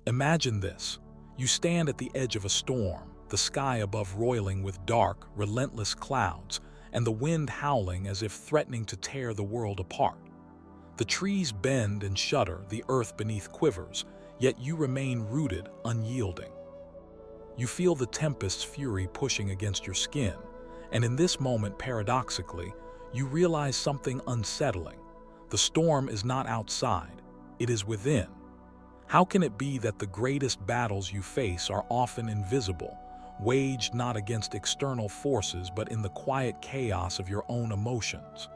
Imagine this. You stand at the edge of a storm, the sky above roiling with dark, relentless clouds, and the wind howling as if threatening to tear the world apart. The trees bend and shudder, the earth beneath quivers, yet you remain rooted, unyielding. You feel the tempest's fury pushing against your skin, and in this moment, paradoxically, you realize something unsettling. The storm is not outside, it is within. How can it be that the greatest battles you face are often invisible, waged not against external forces but in the quiet chaos of your own emotions?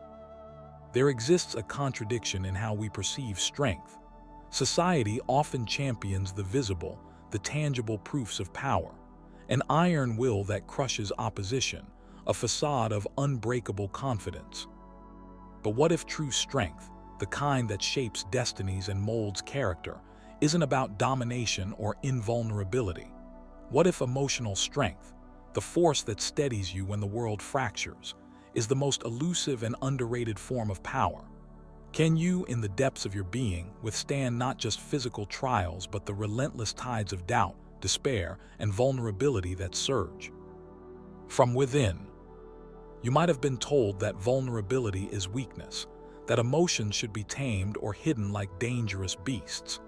There exists a contradiction in how we perceive strength. Society often champions the visible, the tangible proofs of power, an iron will that crushes opposition, a facade of unbreakable confidence. But what if true strength, the kind that shapes destinies and molds character, isn't about domination or invulnerability? What if emotional strength, the force that steadies you when the world fractures, is the most elusive and underrated form of power? Can you, in the depths of your being, withstand not just physical trials but the relentless tides of doubt, despair, and vulnerability that surge from within? You might have been told that vulnerability is weakness, that emotions should be tamed or hidden like dangerous beasts.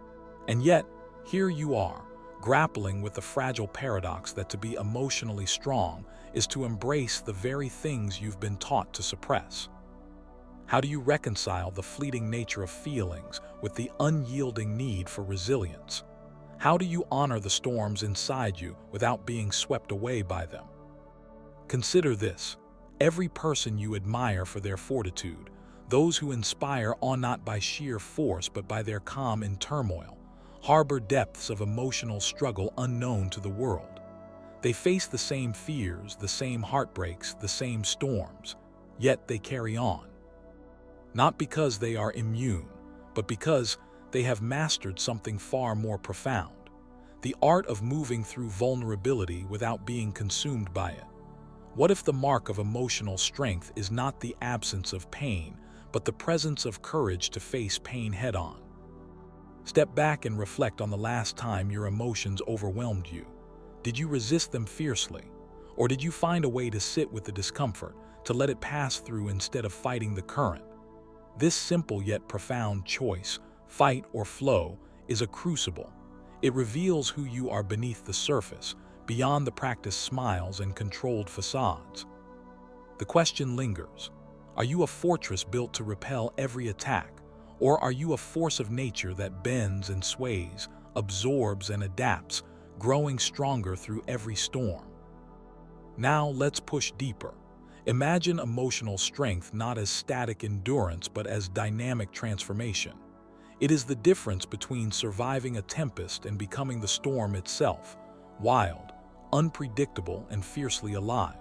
And yet, here you are, grappling with the fragile paradox that to be emotionally strong is to embrace the very things you've been taught to suppress. How do you reconcile the fleeting nature of feelings with the unyielding need for resilience? How do you honor the storms inside you without being swept away by them? Consider this. Every person you admire for their fortitude, those who inspire awe not by sheer force but by their calm in turmoil, harbor depths of emotional struggle unknown to the world. They face the same fears, the same heartbreaks, the same storms, yet they carry on. Not because they are immune, but because they have mastered something far more profound: the art of moving through vulnerability without being consumed by it. What if the mark of emotional strength is not the absence of pain, but the presence of courage to face pain head-on? Step back and reflect on the last time your emotions overwhelmed you. Did you resist them fiercely? Or did you find a way to sit with the discomfort, to let it pass through instead of fighting the current? This simple yet profound choice, fight or flow, is a crucible. It reveals who you are beneath the surface, beyond the practiced smiles and controlled facades. The question lingers: are you a fortress built to repel every attack? Or are you a force of nature that bends and sways, absorbs and adapts, growing stronger through every storm? Now let's push deeper. Imagine emotional strength not as static endurance but as dynamic transformation. It is the difference between surviving a tempest and becoming the storm itself, wild, unpredictable, and fiercely alive.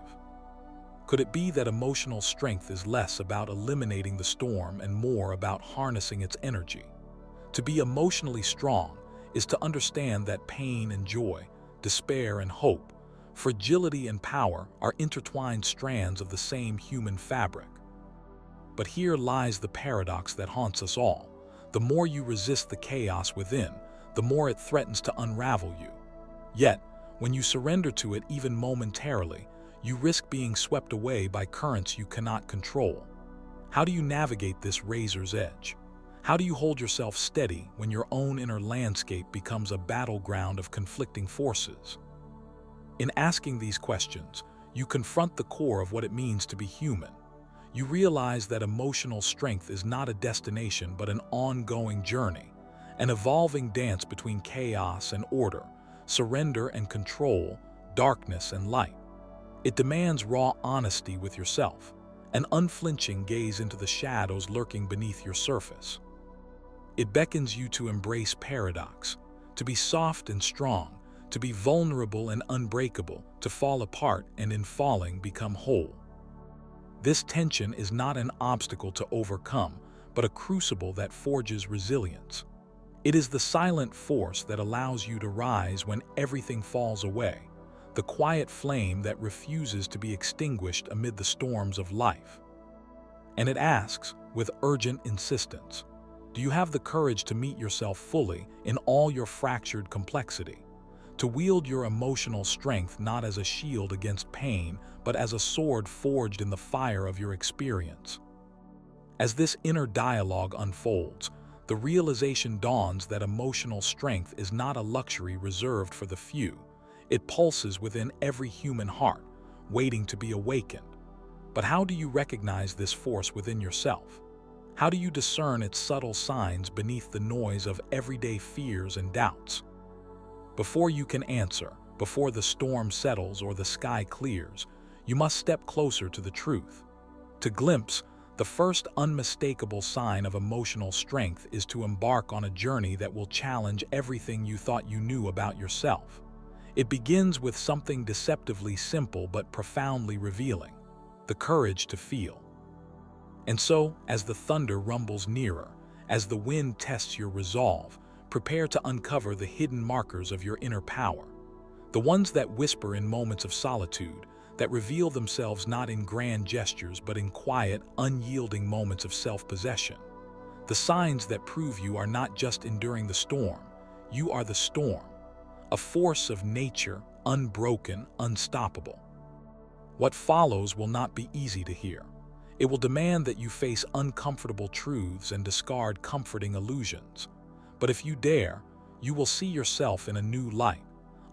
Could it be that emotional strength is less about eliminating the storm and more about harnessing its energy? To be emotionally strong is to understand that pain and joy, despair and hope, fragility and power are intertwined strands of the same human fabric. But here lies the paradox that haunts us all. The more you resist the chaos within, the more it threatens to unravel you. Yet, when you surrender to it even momentarily, you risk being swept away by currents you cannot control. How do you navigate this razor's edge? How do you hold yourself steady when your own inner landscape becomes a battleground of conflicting forces? In asking these questions, you confront the core of what it means to be human. You realize that emotional strength is not a destination but an ongoing journey, an evolving dance between chaos and order, surrender and control, darkness and light. It demands raw honesty with yourself, an unflinching gaze into the shadows lurking beneath your surface. It beckons you to embrace paradox, to be soft and strong, to be vulnerable and unbreakable, to fall apart and in falling become whole. This tension is not an obstacle to overcome, but a crucible that forges resilience. It is the silent force that allows you to rise when everything falls away, the quiet flame that refuses to be extinguished amid the storms of life. And it asks, with urgent insistence, Do you have the courage to meet yourself fully in all your fractured complexity? To wield your emotional strength not as a shield against pain, but as a sword forged in the fire of your experience? As this inner dialogue unfolds, the realization dawns that emotional strength is not a luxury reserved for the few. It pulses within every human heart, waiting to be awakened. But how do you recognize this force within yourself? How do you discern its subtle signs beneath the noise of everyday fears and doubts? Before you can answer, before the storm settles or the sky clears, you must step closer to the truth. To glimpse the first unmistakable sign of emotional strength is to embark on a journey that will challenge everything you thought you knew about yourself. It begins with something deceptively simple but profoundly revealing: the courage to feel. And so, as the thunder rumbles nearer, as the wind tests your resolve, prepare to uncover the hidden markers of your inner power. The ones that whisper in moments of solitude, that reveal themselves not in grand gestures but in quiet, unyielding moments of self-possession. The signs that prove you are not just enduring the storm, you are the storm, a force of nature, unbroken, unstoppable. What follows will not be easy to hear. It will demand that you face uncomfortable truths and discard comforting illusions. But if you dare, you will see yourself in a new light,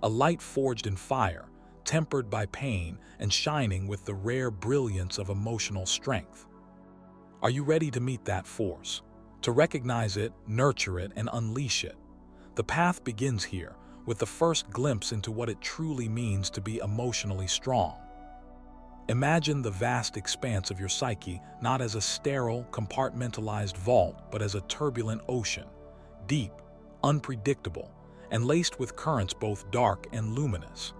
a light forged in fire, tempered by pain and shining with the rare brilliance of emotional strength. Are you ready to meet that force? To recognize it, nurture it, and unleash it? The path begins here, with the first glimpse into what it truly means to be emotionally strong. Imagine the vast expanse of your psyche not as a sterile, compartmentalized vault, but as a turbulent ocean, deep, unpredictable, and laced with currents both dark and luminous.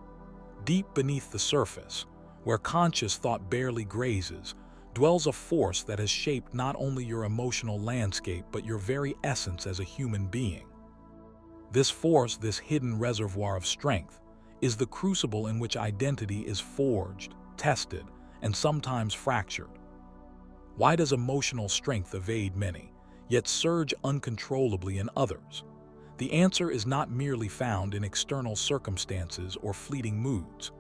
Deep beneath the surface, where conscious thought barely grazes, dwells a force that has shaped not only your emotional landscape but your very essence as a human being. This force, this hidden reservoir of strength, is the crucible in which identity is forged, tested, and sometimes fractured. Why does emotional strength evade many, yet surge uncontrollably in others? The answer is not merely found in external circumstances or fleeting moods.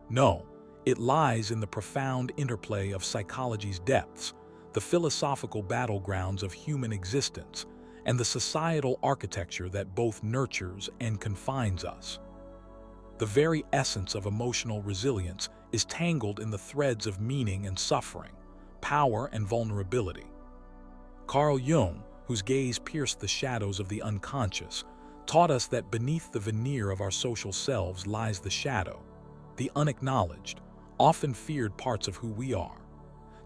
No, it lies in the profound interplay of psychology's depths, the philosophical battlegrounds of human existence, and the societal architecture that both nurtures and confines us. The very essence of emotional resilience is tangled in the threads of meaning and suffering, power and vulnerability. Carl Jung, whose gaze pierced the shadows of the unconscious, taught us that beneath the veneer of our social selves lies the shadow, the unacknowledged, often feared parts of who we are.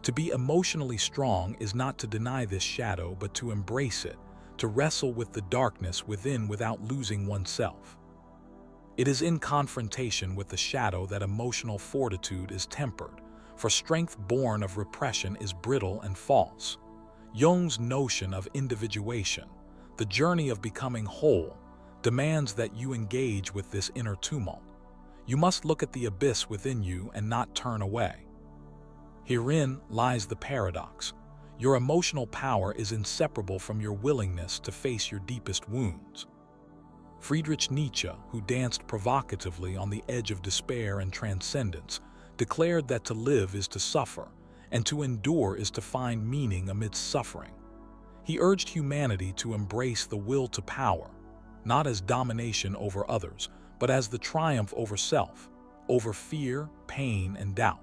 To be emotionally strong is not to deny this shadow, but to embrace it, to wrestle with the darkness within without losing oneself. It is in confrontation with the shadow that emotional fortitude is tempered, for strength born of repression is brittle and false. Jung's notion of individuation, the journey of becoming whole, demands that you engage with this inner tumult. You must look at the abyss within you and not turn away. Herein lies the paradox. Your emotional power is inseparable from your willingness to face your deepest wounds. Friedrich Nietzsche, who danced provocatively on the edge of despair and transcendence, declared that to live is to suffer, and to endure is to find meaning amidst suffering. He urged humanity to embrace the will to power, not as domination over others, but as the triumph over self, over fear, pain, and doubt.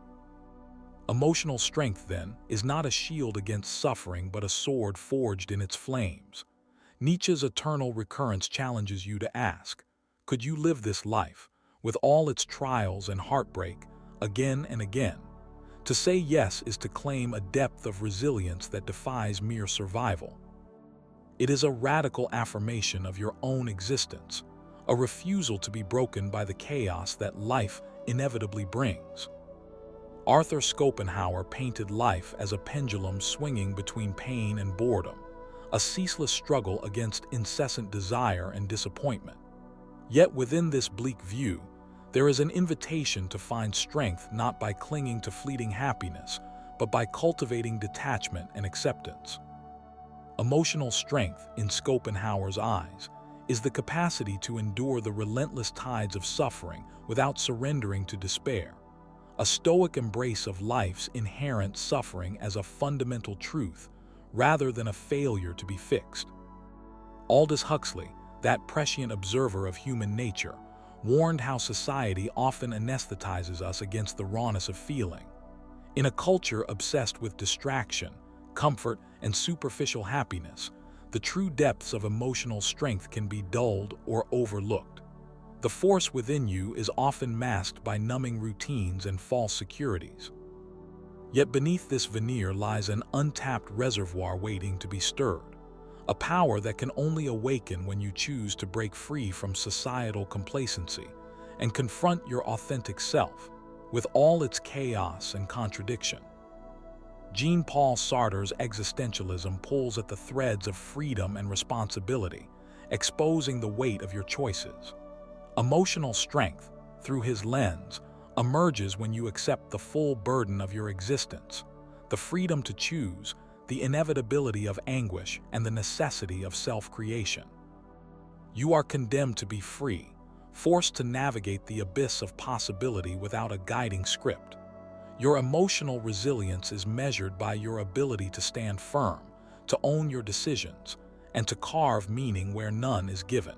Emotional strength, then, is not a shield against suffering, but a sword forged in its flames. Nietzsche's eternal recurrence challenges you to ask, could you live this life, with all its trials and heartbreak, again and again? To say yes is to claim a depth of resilience that defies mere survival. It is a radical affirmation of your own existence, a refusal to be broken by the chaos that life inevitably brings. Arthur Schopenhauer painted life as a pendulum swinging between pain and boredom, a ceaseless struggle against incessant desire and disappointment. Yet within this bleak view, there is an invitation to find strength not by clinging to fleeting happiness, but by cultivating detachment and acceptance. Emotional strength, in Schopenhauer's eyes, is the capacity to endure the relentless tides of suffering without surrendering to despair, a stoic embrace of life's inherent suffering as a fundamental truth rather than a failure to be fixed. Aldous Huxley, that prescient observer of human nature, warned how society often anesthetizes us against the rawness of feeling. In a culture obsessed with distraction, comfort, and superficial happiness, the true depths of emotional strength can be dulled or overlooked. The force within you is often masked by numbing routines and false securities. Yet beneath this veneer lies an untapped reservoir waiting to be stirred, a power that can only awaken when you choose to break free from societal complacency and confront your authentic self, with all its chaos and contradiction. Jean-Paul Sartre's existentialism pulls at the threads of freedom and responsibility, exposing the weight of your choices. Emotional strength, through his lens, emerges when you accept the full burden of your existence, the freedom to choose, the inevitability of anguish, and the necessity of self-creation. You are condemned to be free, forced to navigate the abyss of possibility without a guiding script. Your emotional resilience is measured by your ability to stand firm, to own your decisions, and to carve meaning where none is given.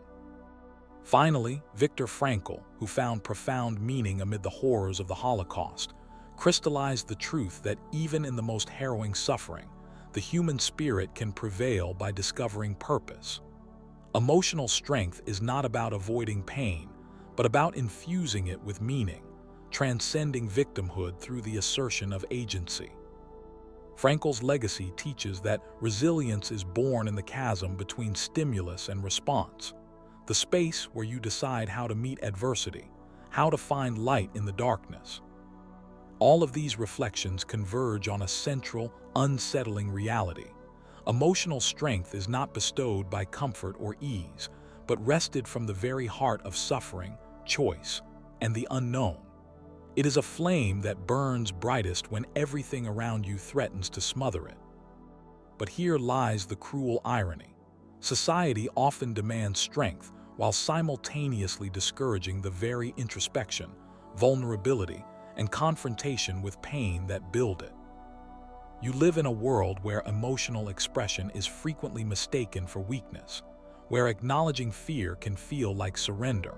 Finally, Viktor Frankl, who found profound meaning amid the horrors of the Holocaust, crystallized the truth that even in the most harrowing suffering, the human spirit can prevail by discovering purpose. Emotional strength is not about avoiding pain, but about infusing it with meaning, transcending victimhood through the assertion of agency. Frankl's legacy teaches that resilience is born in the chasm between stimulus and response, the space where you decide how to meet adversity, how to find light in the darkness. All of these reflections converge on a central, unsettling reality. Emotional strength is not bestowed by comfort or ease, but wrested from the very heart of suffering, choice, and the unknown. It is a flame that burns brightest when everything around you threatens to smother it. But here lies the cruel irony. Society often demands strength while simultaneously discouraging the very introspection, vulnerability, and confrontation with pain that build it. You live in a world where emotional expression is frequently mistaken for weakness, where acknowledging fear can feel like surrender,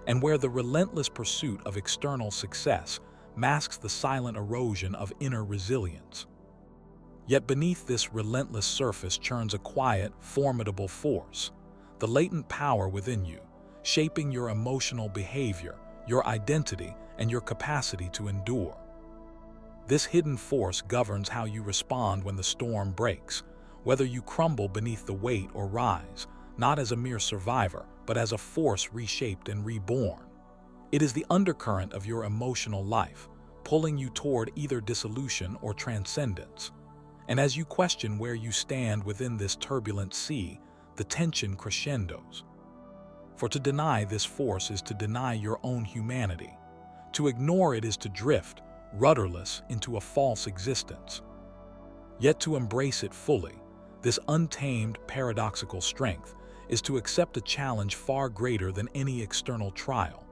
and where the relentless pursuit of external success masks the silent erosion of inner resilience. Yet beneath this relentless surface churns a quiet, formidable force, the latent power within you, shaping your emotional behavior, your identity, and your capacity to endure. This hidden force governs how you respond when the storm breaks, whether you crumble beneath the weight or rise, not as a mere survivor, but as a force reshaped and reborn. It is the undercurrent of your emotional life, pulling you toward either dissolution or transcendence. And as you question where you stand within this turbulent sea, the tension crescendos. For to deny this force is to deny your own humanity. To ignore it is to drift, rudderless, into a false existence. Yet to embrace it fully, this untamed, paradoxical strength, is to accept a challenge far greater than any external trial.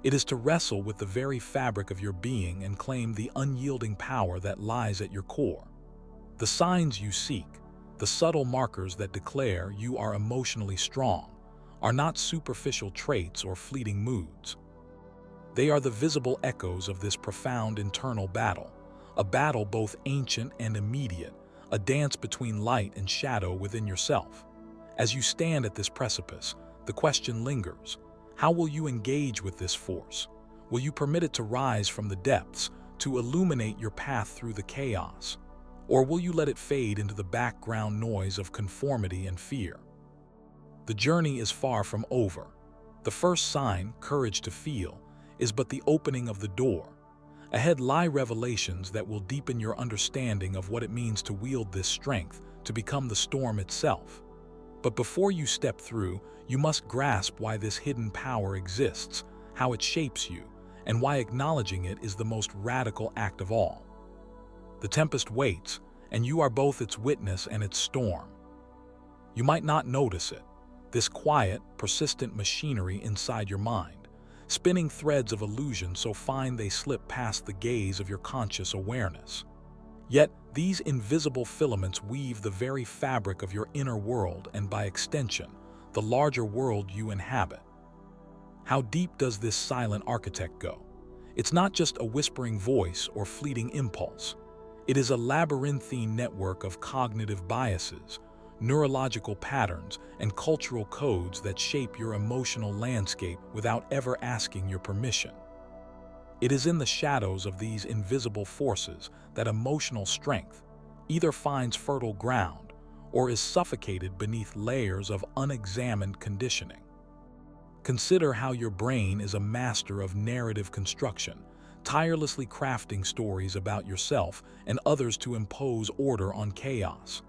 It is to wrestle with the very fabric of your being and claim the unyielding power that lies at your core. The signs you seek, the subtle markers that declare you are emotionally strong, are not superficial traits or fleeting moods. They are the visible echoes of this profound internal battle, a battle both ancient and immediate, a dance between light and shadow within yourself. As you stand at this precipice, the question lingers: how will you engage with this force? Will you permit it to rise from the depths, to illuminate your path through the chaos? Or will you let it fade into the background noise of conformity and fear? The journey is far from over. The first sign, courage to feel, is but the opening of the door. Ahead lie revelations that will deepen your understanding of what it means to wield this strength, to become the storm itself. But before you step through, you must grasp why this hidden power exists, how it shapes you, and why acknowledging it is the most radical act of all. The tempest waits, and you are both its witness and its storm. You might not notice it, this quiet, persistent machinery inside your mind, spinning threads of illusion so fine they slip past the gaze of your conscious awareness. Yet, these invisible filaments weave the very fabric of your inner world and, by extension, the larger world you inhabit. How deep does this silent architect go? It's not just a whispering voice or fleeting impulse. It is a labyrinthine network of cognitive biases, neurological patterns, and cultural codes that shape your emotional landscape without ever asking your permission. It is in the shadows of these invisible forces that emotional strength either finds fertile ground or is suffocated beneath layers of unexamined conditioning. Consider how your brain is a master of narrative construction, tirelessly crafting stories about yourself and others to impose order on chaos.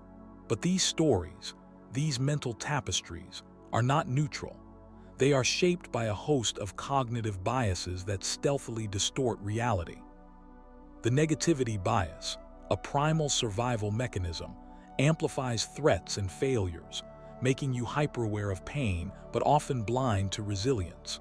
But these stories, these mental tapestries, are not neutral. They are shaped by a host of cognitive biases that stealthily distort reality. The negativity bias, a primal survival mechanism, amplifies threats and failures, making you hyper-aware of pain but often blind to resilience.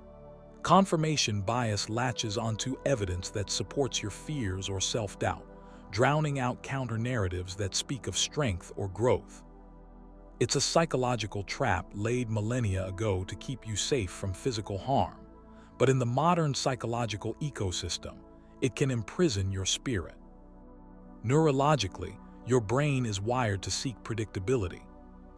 Confirmation bias latches onto evidence that supports your fears or self-doubt, drowning out counter-narratives that speak of strength or growth. It's a psychological trap laid millennia ago to keep you safe from physical harm, but in the modern psychological ecosystem, it can imprison your spirit. Neurologically, your brain is wired to seek predictability.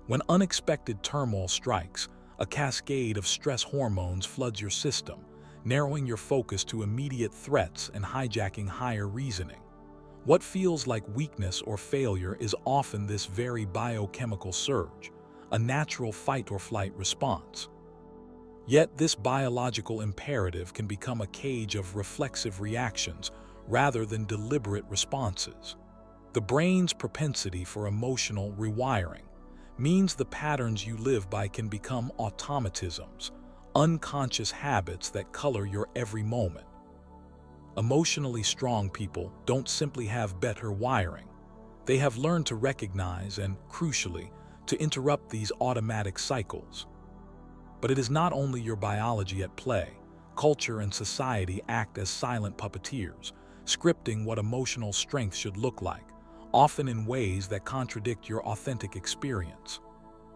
When unexpected turmoil strikes, a cascade of stress hormones floods your system, narrowing your focus to immediate threats and hijacking higher reasoning. What feels like weakness or failure is often this very biochemical surge, a natural fight-or-flight response. Yet this biological imperative can become a cage of reflexive reactions rather than deliberate responses. The brain's propensity for emotional rewiring means the patterns you live by can become automatisms, unconscious habits that color your every moment. Emotionally strong people don't simply have better wiring. They have learned to recognize and, crucially, to interrupt these automatic cycles. But it is not only your biology at play. Culture and society act as silent puppeteers, scripting what emotional strength should look like, often in ways that contradict your authentic experience.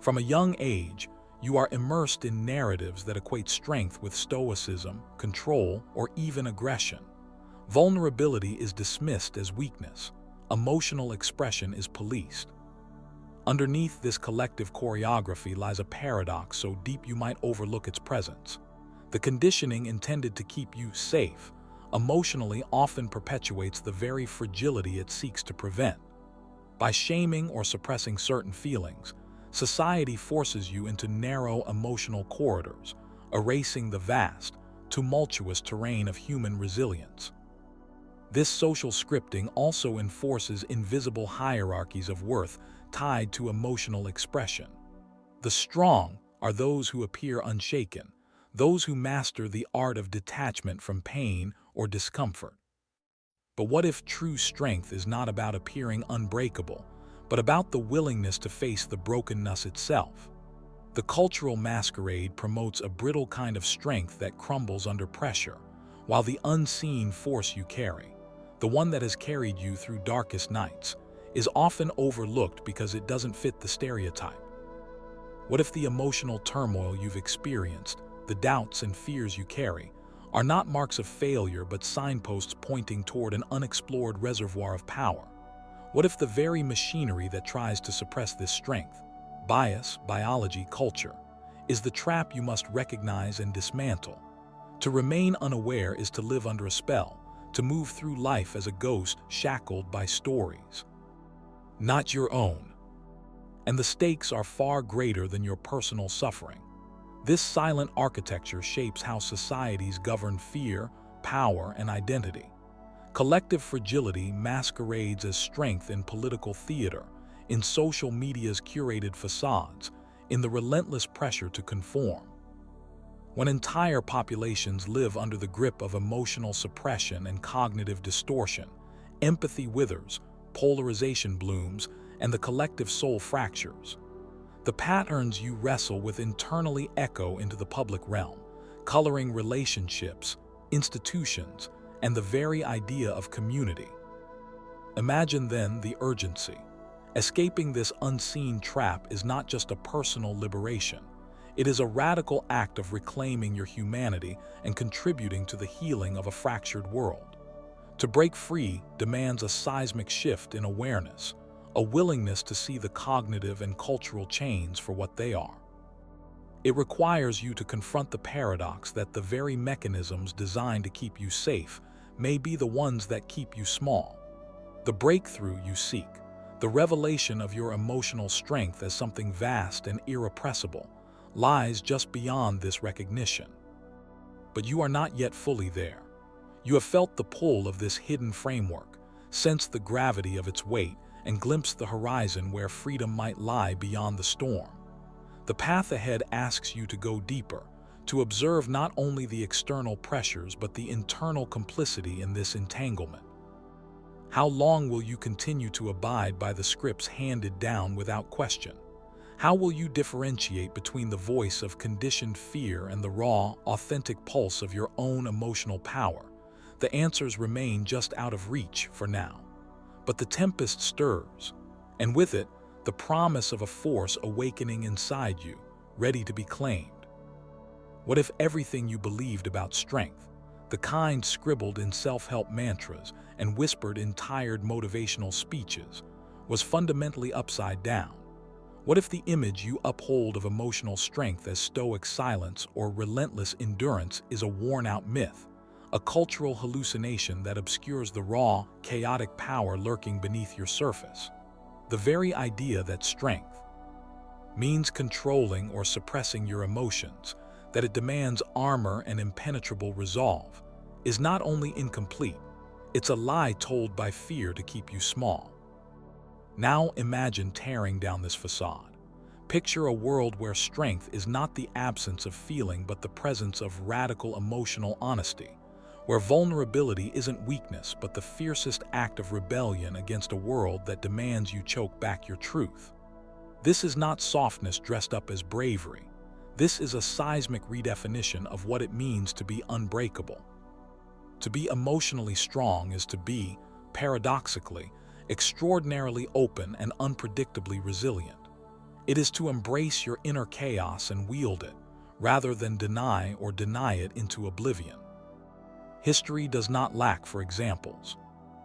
From a young age, you are immersed in narratives that equate strength with stoicism, control, or even aggression. Vulnerability is dismissed as weakness. Emotional expression is policed. Underneath this collective choreography lies a paradox so deep you might overlook its presence. The conditioning intended to keep you safe emotionally often perpetuates the very fragility it seeks to prevent. By shaming or suppressing certain feelings, society forces you into narrow emotional corridors, erasing the vast, tumultuous terrain of human resilience. This social scripting also enforces invisible hierarchies of worth tied to emotional expression. The strong are those who appear unshaken, those who master the art of detachment from pain or discomfort. But what if true strength is not about appearing unbreakable, but about the willingness to face the brokenness itself? The cultural masquerade promotes a brittle kind of strength that crumbles under pressure, while the unseen force you carry, the one that has carried you through darkest nights, is often overlooked because it doesn't fit the stereotype. What if the emotional turmoil you've experienced, the doubts and fears you carry, are not marks of failure but signposts pointing toward an unexplored reservoir of power? What if the very machinery that tries to suppress this strength, bias, biology, culture, is the trap you must recognize and dismantle? To remain unaware is to live under a spell, to move through life as a ghost shackled by stories not your own. And the stakes are far greater than your personal suffering. This silent architecture shapes how societies govern fear, power, and identity. Collective fragility masquerades as strength in political theater, in social media's curated facades, in the relentless pressure to conform. When entire populations live under the grip of emotional suppression and cognitive distortion, empathy withers, polarization blooms, and the collective soul fractures. The patterns you wrestle with internally echo into the public realm, coloring relationships, institutions, and the very idea of community. Imagine then the urgency. Escaping this unseen trap is not just a personal liberation. It is a radical act of reclaiming your humanity and contributing to the healing of a fractured world. To break free demands a seismic shift in awareness, a willingness to see the cognitive and cultural chains for what they are. It requires you to confront the paradox that the very mechanisms designed to keep you safe may be the ones that keep you small. The breakthrough you seek, the revelation of your emotional strength as something vast and irrepressible, lies just beyond this recognition. But you are not yet fully there. You have felt the pull of this hidden framework, sensed the gravity of its weight, and glimpsed the horizon where freedom might lie beyond the storm. The path ahead asks you to go deeper, to observe not only the external pressures but the internal complicity in this entanglement. How long will you continue to abide by the scripts handed down without question? How will you differentiate between the voice of conditioned fear and the raw, authentic pulse of your own emotional power? The answers remain just out of reach for now. But the tempest stirs, and with it, the promise of a force awakening inside you, ready to be claimed. What if everything you believed about strength, the kind scribbled in self-help mantras and whispered in tired motivational speeches, was fundamentally upside down? What if the image you uphold of emotional strength as stoic silence or relentless endurance is a worn-out myth, a cultural hallucination that obscures the raw, chaotic power lurking beneath your surface? The very idea that strength means controlling or suppressing your emotions, that it demands armor and impenetrable resolve, is not only incomplete, it's a lie told by fear to keep you small. Now imagine tearing down this facade. Picture a world where strength is not the absence of feeling but the presence of radical emotional honesty, where vulnerability isn't weakness but the fiercest act of rebellion against a world that demands you choke back your truth. This is not softness dressed up as bravery. This is a seismic redefinition of what it means to be unbreakable. To be emotionally strong is to be, paradoxically, extraordinarily open and unpredictably resilient. It is to embrace your inner chaos and wield it, rather than deny it into oblivion. History does not lack for examples.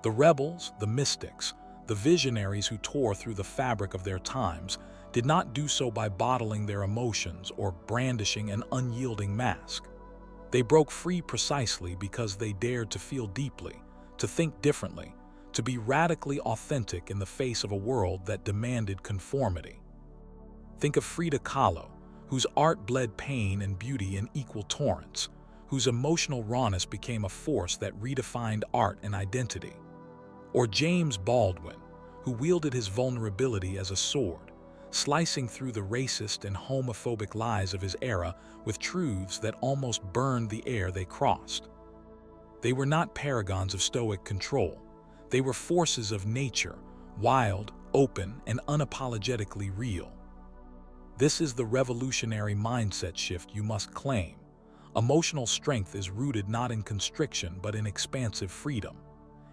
The rebels, the mystics, the visionaries who tore through the fabric of their times did not do so by bottling their emotions or brandishing an unyielding mask. They broke free precisely because they dared to feel deeply, to think differently, to be radically authentic in the face of a world that demanded conformity. Think of Frida Kahlo, whose art bled pain and beauty in equal torrents, whose emotional rawness became a force that redefined art and identity. Or James Baldwin, who wielded his vulnerability as a sword, slicing through the racist and homophobic lies of his era with truths that almost burned the air they crossed. They were not paragons of stoic control. They were forces of nature, wild, open, and unapologetically real. This is the revolutionary mindset shift you must claim. Emotional strength is rooted not in constriction but in expansive freedom.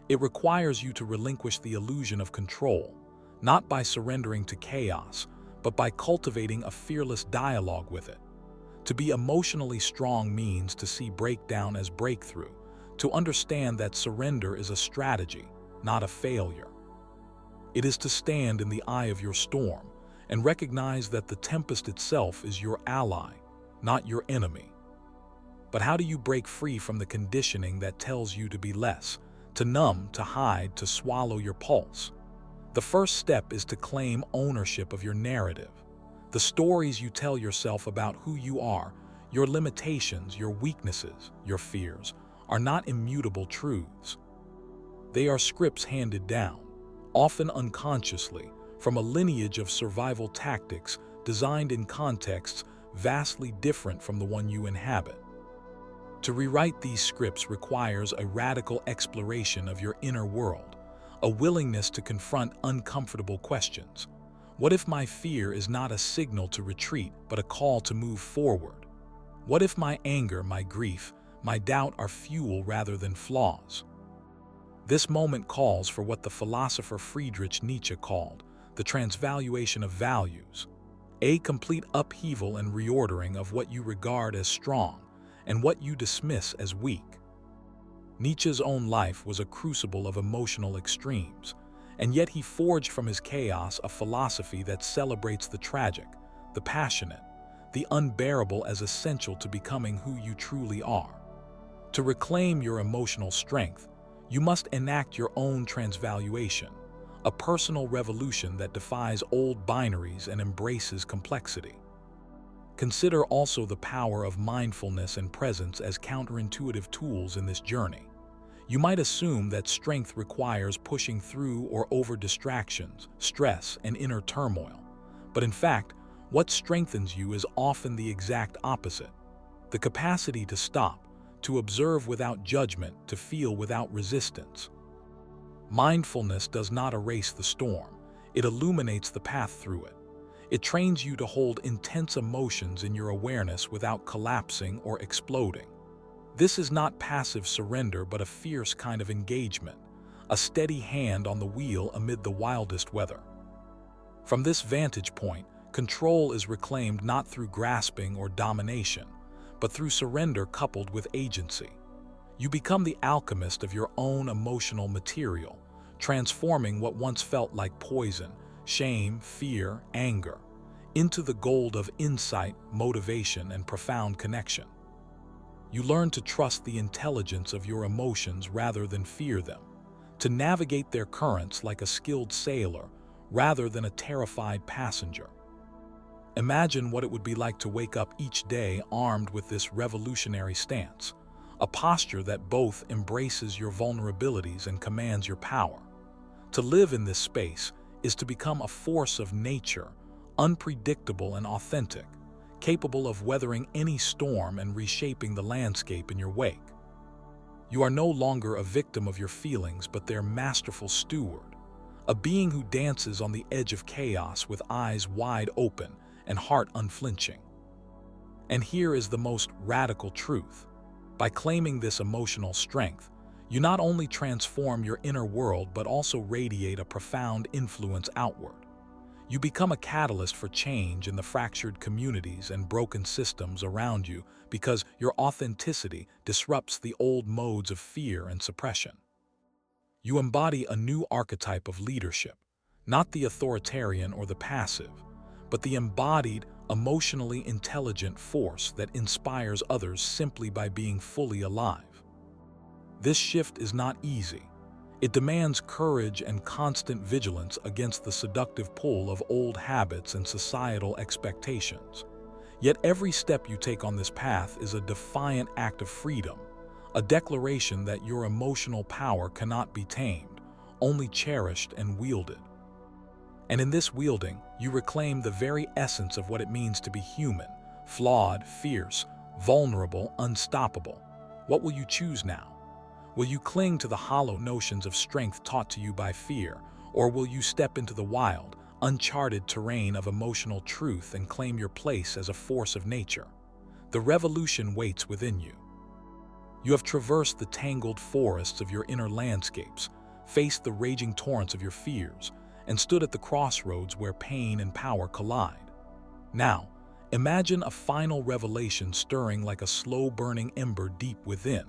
It requires you to relinquish the illusion of control, not by surrendering to chaos, but by cultivating a fearless dialogue with it. To be emotionally strong means to see breakdown as breakthrough, to understand that surrender is a strategy, not a failure. It is to stand in the eye of your storm and recognize that the tempest itself is your ally, not your enemy. But how do you break free from the conditioning that tells you to be less, to numb, to hide, to swallow your pulse? The first step is to claim ownership of your narrative. The stories you tell yourself about who you are, your limitations, your weaknesses, your fears, are not immutable truths. They are scripts handed down, often unconsciously, from a lineage of survival tactics designed in contexts vastly different from the one you inhabit. To rewrite these scripts requires a radical exploration of your inner world, a willingness to confront uncomfortable questions. What if my fear is not a signal to retreat, but a call to move forward? What if my anger, my grief, my doubt are fuel rather than flaws? This moment calls for what the philosopher Friedrich Nietzsche called the transvaluation of values, a complete upheaval and reordering of what you regard as strong and what you dismiss as weak. Nietzsche's own life was a crucible of emotional extremes, and yet he forged from his chaos a philosophy that celebrates the tragic, the passionate, the unbearable as essential to becoming who you truly are. To reclaim your emotional strength, you must enact your own transvaluation, a personal revolution that defies old binaries and embraces complexity. Consider also the power of mindfulness and presence as counterintuitive tools in this journey. You might assume that strength requires pushing through or over distractions, stress, and inner turmoil. But in fact, what strengthens you is often the exact opposite: the capacity to stop, to observe without judgment, to feel without resistance. Mindfulness does not erase the storm, it illuminates the path through it. It trains you to hold intense emotions in your awareness without collapsing or exploding. This is not passive surrender but a fierce kind of engagement, a steady hand on the wheel amid the wildest weather. From this vantage point, control is reclaimed not through grasping or domination, but through surrender coupled with agency. You become the alchemist of your own emotional material, transforming what once felt like poison, shame, fear, anger, into the gold of insight, motivation, and profound connection. You learn to trust the intelligence of your emotions rather than fear them, to navigate their currents like a skilled sailor rather than a terrified passenger. Imagine what it would be like to wake up each day armed with this revolutionary stance, a posture that both embraces your vulnerabilities and commands your power. To live in this space is to become a force of nature, unpredictable and authentic, capable of weathering any storm and reshaping the landscape in your wake. You are no longer a victim of your feelings, but their masterful steward, a being who dances on the edge of chaos with eyes wide open and heart unflinching. And here is the most radical truth. By claiming this emotional strength, you not only transform your inner world but also radiate a profound influence outward. You become a catalyst for change in the fractured communities and broken systems around you because your authenticity disrupts the old modes of fear and suppression. You embody a new archetype of leadership, not the authoritarian or the passive, but the embodied, emotionally intelligent force that inspires others simply by being fully alive. This shift is not easy. It demands courage and constant vigilance against the seductive pull of old habits and societal expectations. Yet every step you take on this path is a defiant act of freedom, a declaration that your emotional power cannot be tamed, only cherished and wielded. And in this wielding, you reclaim the very essence of what it means to be human, flawed, fierce, vulnerable, unstoppable. What will you choose now? Will you cling to the hollow notions of strength taught to you by fear, or will you step into the wild, uncharted terrain of emotional truth and claim your place as a force of nature? The revolution waits within you. You have traversed the tangled forests of your inner landscapes, faced the raging torrents of your fears, and stood at the crossroads where pain and power collide. Now, imagine a final revelation stirring like a slow-burning ember deep within,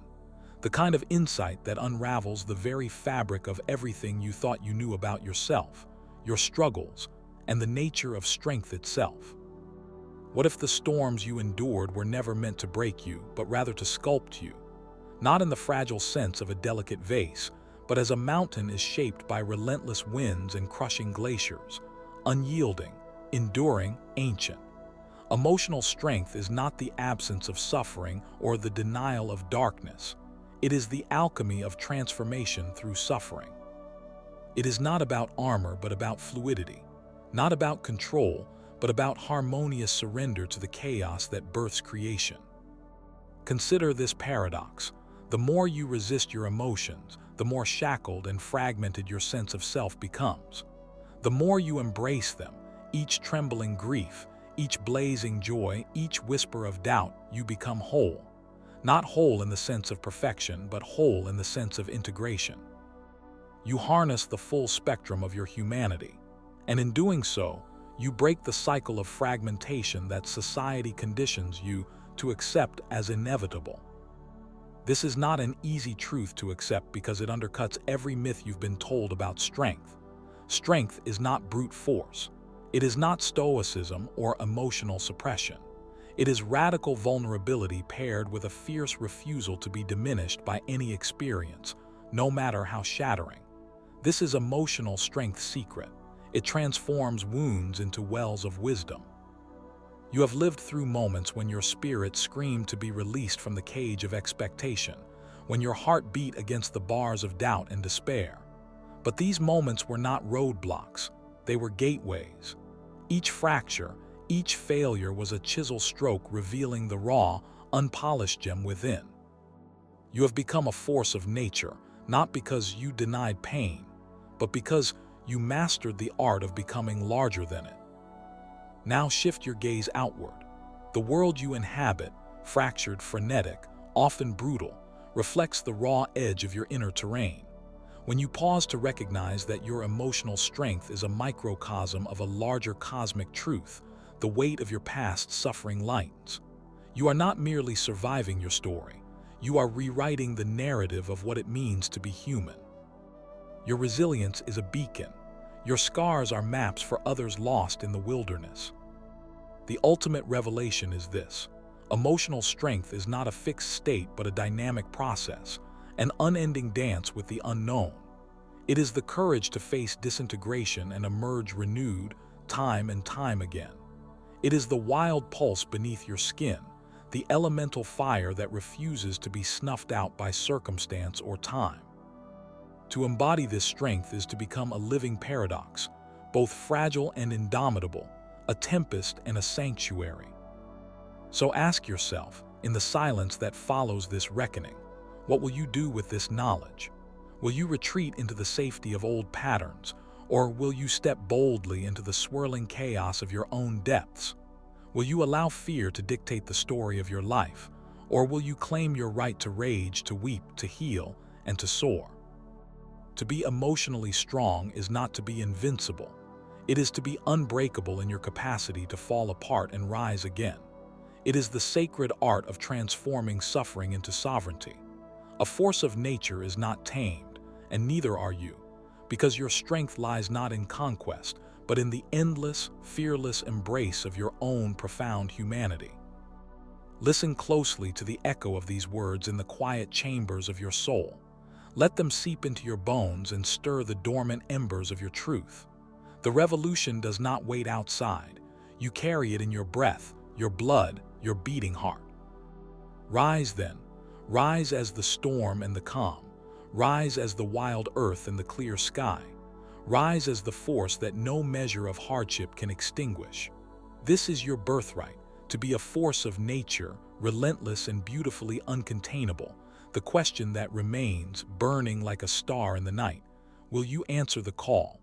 the kind of insight that unravels the very fabric of everything you thought you knew about yourself, your struggles, and the nature of strength itself. What if the storms you endured were never meant to break you, but rather to sculpt you? Not in the fragile sense of a delicate vase, but as a mountain is shaped by relentless winds and crushing glaciers, unyielding, enduring, ancient. Emotional strength is not the absence of suffering or the denial of darkness. It is the alchemy of transformation through suffering. It is not about armor but about fluidity, not about control but about harmonious surrender to the chaos that births creation. Consider this paradox. The more you resist your emotions, the more shackled and fragmented your sense of self becomes. The more you embrace them, each trembling grief, each blazing joy, each whisper of doubt, you become whole. Not whole in the sense of perfection, but whole in the sense of integration. You harness the full spectrum of your humanity, and in doing so, you break the cycle of fragmentation that society conditions you to accept as inevitable. This is not an easy truth to accept because it undercuts every myth you've been told about strength. Strength is not brute force. It is not stoicism or emotional suppression. It is radical vulnerability paired with a fierce refusal to be diminished by any experience, no matter how shattering. This is emotional strength's secret. It transforms wounds into wells of wisdom. You have lived through moments when your spirit screamed to be released from the cage of expectation, when your heart beat against the bars of doubt and despair. But these moments were not roadblocks, they were gateways. Each fracture, each failure was a chisel stroke revealing the raw, unpolished gem within. You have become a force of nature, not because you denied pain, but because you mastered the art of becoming larger than it. Now shift your gaze outward. The world you inhabit, fractured, frenetic, often brutal, reflects the raw edge of your inner terrain. When you pause to recognize that your emotional strength is a microcosm of a larger cosmic truth, the weight of your past suffering lightens. You are not merely surviving your story. You are rewriting the narrative of what it means to be human. Your resilience is a beacon. Your scars are maps for others lost in the wilderness. The ultimate revelation is this: emotional strength is not a fixed state but a dynamic process, an unending dance with the unknown. It is the courage to face disintegration and emerge renewed, time and time again. It is the wild pulse beneath your skin, the elemental fire that refuses to be snuffed out by circumstance or time. To embody this strength is to become a living paradox, both fragile and indomitable, a tempest and a sanctuary. So ask yourself, in the silence that follows this reckoning, what will you do with this knowledge? Will you retreat into the safety of old patterns, or will you step boldly into the swirling chaos of your own depths? Will you allow fear to dictate the story of your life, or will you claim your right to rage, to weep, to heal, and to soar? To be emotionally strong is not to be invincible. It is to be unbreakable in your capacity to fall apart and rise again. It is the sacred art of transforming suffering into sovereignty. A force of nature is not tamed, and neither are you, because your strength lies not in conquest, but in the endless, fearless embrace of your own profound humanity. Listen closely to the echo of these words in the quiet chambers of your soul. Let them seep into your bones and stir the dormant embers of your truth. The revolution does not wait outside. You carry it in your breath, your blood, your beating heart. Rise then. Rise as the storm and the calm. Rise as the wild earth and the clear sky. Rise as the force that no measure of hardship can extinguish. This is your birthright, to be a force of nature, relentless and beautifully uncontainable. The question that remains, burning like a star in the night: will you answer the call?